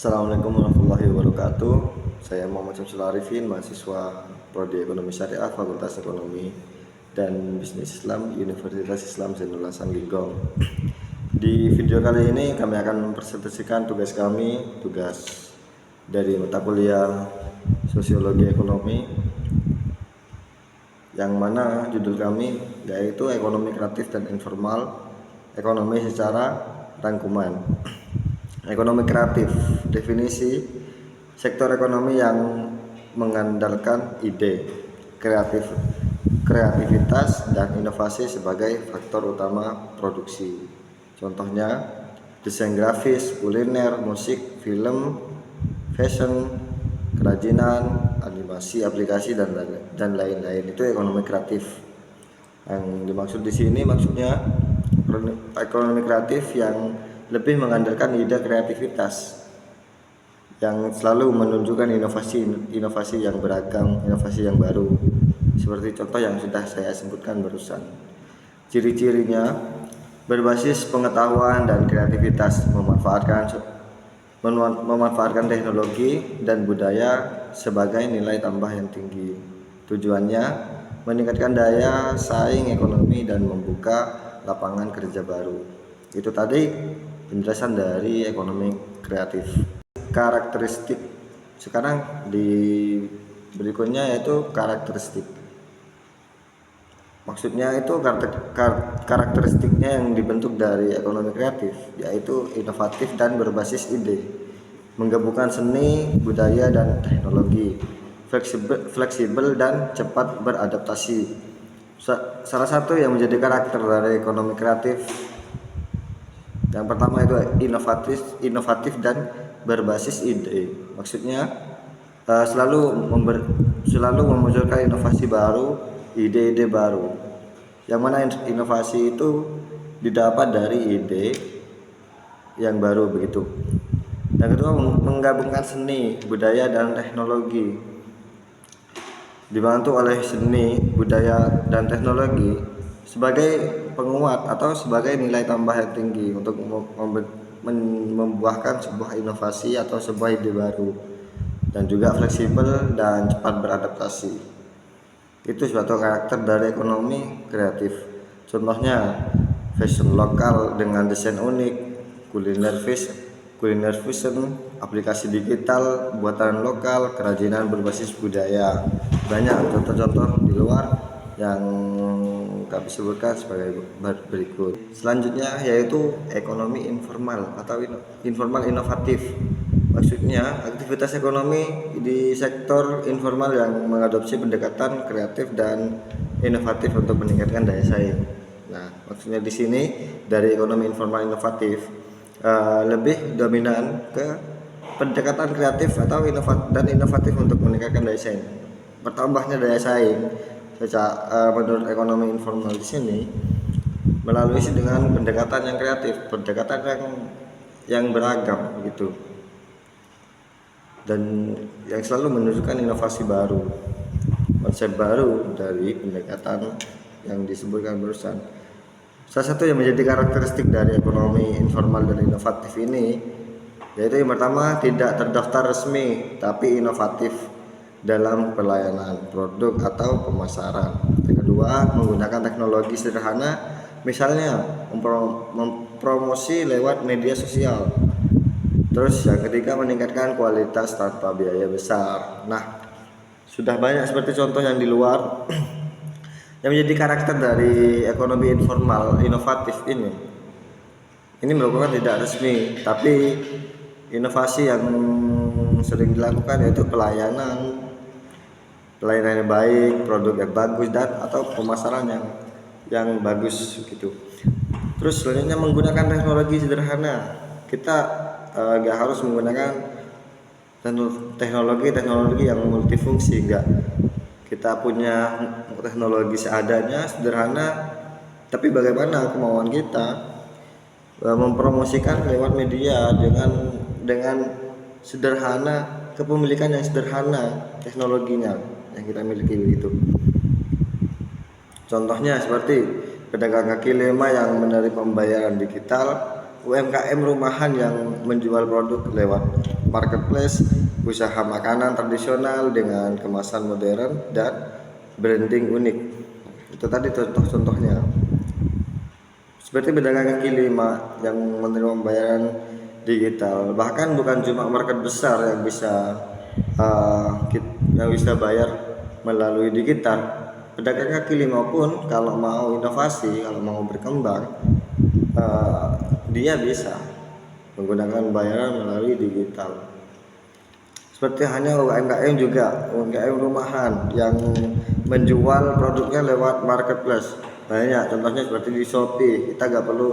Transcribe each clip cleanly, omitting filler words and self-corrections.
Assalamualaikum warahmatullahi wabarakatuh. Saya Muhammad Syamsul Arifin, mahasiswa Prodi Ekonomi Syariah Fakultas Ekonomi dan Bisnis Islam Universitas Islam Zainul Hasan Linggong. Di video kali ini kami akan mempresentasikan tugas kami, tugas dari mata kuliah Sosiologi Ekonomi, yang mana judul kami yaitu Ekonomi Kreatif dan Informal, Ekonomi secara Rangkuman. Ekonomi kreatif, definisi sektor ekonomi yang mengandalkan ide, kreativitas dan inovasi sebagai faktor utama produksi. Contohnya desain grafis, kuliner, musik, film, fashion, kerajinan, animasi, aplikasi dan lain-lain. Itu ekonomi kreatif. Yang dimaksud di sini maksudnya ekonomi kreatif yang lebih mengandalkan ide kreativitas yang selalu menunjukkan inovasi yang beragam, inovasi yang baru, seperti contoh yang sudah saya sebutkan barusan. Ciri-cirinya berbasis pengetahuan dan kreativitas, memanfaatkan teknologi dan budaya sebagai nilai tambah yang tinggi. Tujuannya meningkatkan daya saing ekonomi dan membuka lapangan kerja baru. Itu tadi penjelasan dari ekonomi kreatif. Karakteristik. Sekarang di berikutnya yaitu karakteristik. Maksudnya itu karakteristiknya yang dibentuk dari ekonomi kreatif, yaitu inovatif dan berbasis ide, menggabungkan seni, budaya dan teknologi, fleksibel dan cepat beradaptasi. Salah satu yang menjadi karakter dari ekonomi kreatif yang pertama itu inovatif dan berbasis ide. Maksudnya selalu memunculkan inovasi baru, ide-ide baru. Yang mana inovasi itu didapat dari ide yang baru begitu. Yang kedua, menggabungkan seni, budaya dan teknologi. Dibantu oleh seni, budaya dan teknologi sebagai penguat atau sebagai nilai tambah yang tinggi untuk membuahkan sebuah inovasi atau sebuah ide baru, dan juga fleksibel dan cepat beradaptasi. Itu suatu karakter dari ekonomi kreatif. Contohnya fashion lokal dengan desain unik, kuliner fusion, aplikasi digital buatan lokal, kerajinan berbasis budaya. Banyak contoh-contoh di luar yang kami sebutkan sebagai berikut. Selanjutnya yaitu ekonomi informal atau informal inovatif. Maksudnya aktivitas ekonomi di sektor informal yang mengadopsi pendekatan kreatif dan inovatif untuk meningkatkan daya saing. Nah, maksudnya di sini dari ekonomi informal inovatif lebih dominan ke pendekatan kreatif atau inovatif untuk meningkatkan daya saing. Bertambahnya daya saing menurut ekonomi informal di sini melalui dengan pendekatan yang kreatif, pendekatan yang beragam gitu, dan yang selalu menunjukkan inovasi baru, konsep baru dari pendekatan yang disebutkan barusan. Salah satu yang menjadi karakteristik dari ekonomi informal dan inovatif ini yaitu yang pertama, tidak terdaftar resmi tapi inovatif dalam pelayanan produk atau pemasaran. Yang kedua, menggunakan teknologi sederhana, misalnya mempromosi lewat media sosial. Terus yang ketiga, meningkatkan kualitas tanpa biaya besar. Nah, sudah banyak seperti contoh yang di luar yang menjadi karakter dari ekonomi informal inovatif ini. Ini merupakan tidak resmi, tapi inovasi yang sering dilakukan yaitu pelayanan yang baik, produk yang bagus, dan atau pemasaran yang bagus gitu. Terus selanjutnya menggunakan teknologi sederhana. Kita gak harus menggunakan teknologi yang multifungsi, enggak. Kita punya teknologi seadanya, sederhana, tapi bagaimana kemauan kita mempromosikan lewat media dengan sederhana, kepemilikan yang sederhana teknologinya yang kita miliki begitu. Contohnya seperti pedagang kaki lima yang menerima pembayaran digital UMKM rumahan yang menjual produk lewat marketplace, usaha makanan tradisional dengan kemasan modern dan branding unik. Itu tadi contoh-contohnya. Seperti pedagang kaki lima yang menerima pembayaran digital. Bahkan bukan cuma market besar yang bisa bayar melalui digital. Pedagang kaki lima pun kalau mau inovasi, kalau mau berkembang, dia bisa menggunakan bayaran melalui digital. Seperti hanya UMKM juga, UMKM rumahan yang menjual produknya lewat marketplace. Banyak contohnya seperti di Shopee, kita nggak perlu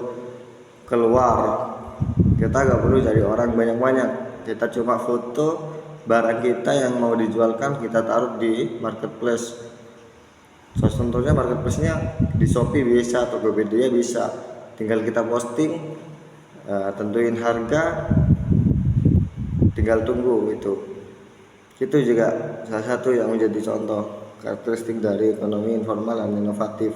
keluar, kita nggak perlu cari orang banyak-banyak, kita cuma foto barang kita yang mau dijualkan, kita taruh di marketplace. Contohnya marketplace-nya di Shopee bisa, Tokopedia bisa, tinggal kita posting, tentuin harga, tinggal tunggu. Itu juga salah satu yang menjadi contoh karakteristik dari ekonomi informal dan inovatif.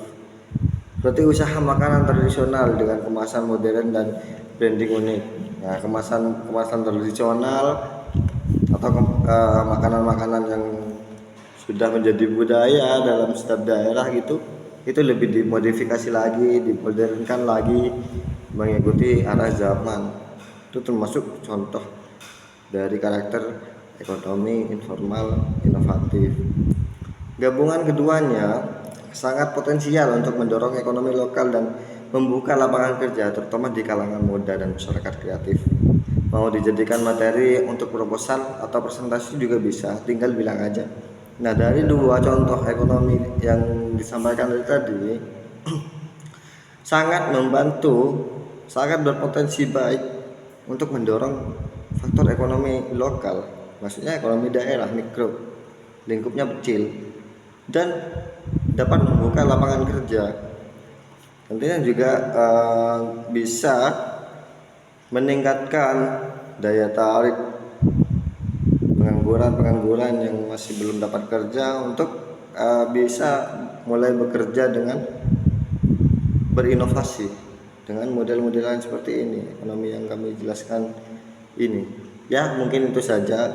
Seperti usaha makanan tradisional dengan kemasan modern dan branding unik. Nah, kemasan tradisional atau makanan-makanan yang sudah menjadi budaya dalam setiap daerah gitu, itu lebih dimodifikasi lagi, dimodernkan lagi, mengikuti arah zaman. Itu termasuk contoh dari karakter ekonomi informal inovatif. Gabungan keduanya sangat potensial untuk mendorong ekonomi lokal dan membuka lapangan kerja terutama di kalangan muda dan masyarakat kreatif. Mau dijadikan materi untuk proposal atau presentasi juga bisa, tinggal bilang aja. Nah, dari dua contoh ekonomi yang disampaikan tadi sangat membantu, sangat berpotensi baik untuk mendorong faktor ekonomi lokal, maksudnya ekonomi daerah mikro, lingkupnya kecil, dan dapat membuka lapangan kerja. Tentunya juga bisa meningkatkan daya tarik pengangguran yang masih belum dapat kerja untuk bisa mulai bekerja dengan berinovasi dengan model-modelan seperti ini, ekonomi yang kami jelaskan ini. Ya, mungkin itu saja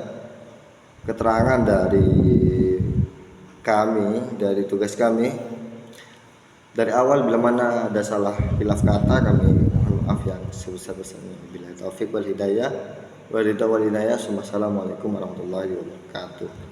keterangan dari kami, dari tugas kami. Dari awal bila mana ada salah khilaf kata, kami mohon maaf yang sebesar-besarnya. Bila taufik wal hidayah, Wassalamualaikum warahmatullahi wabarakatuh.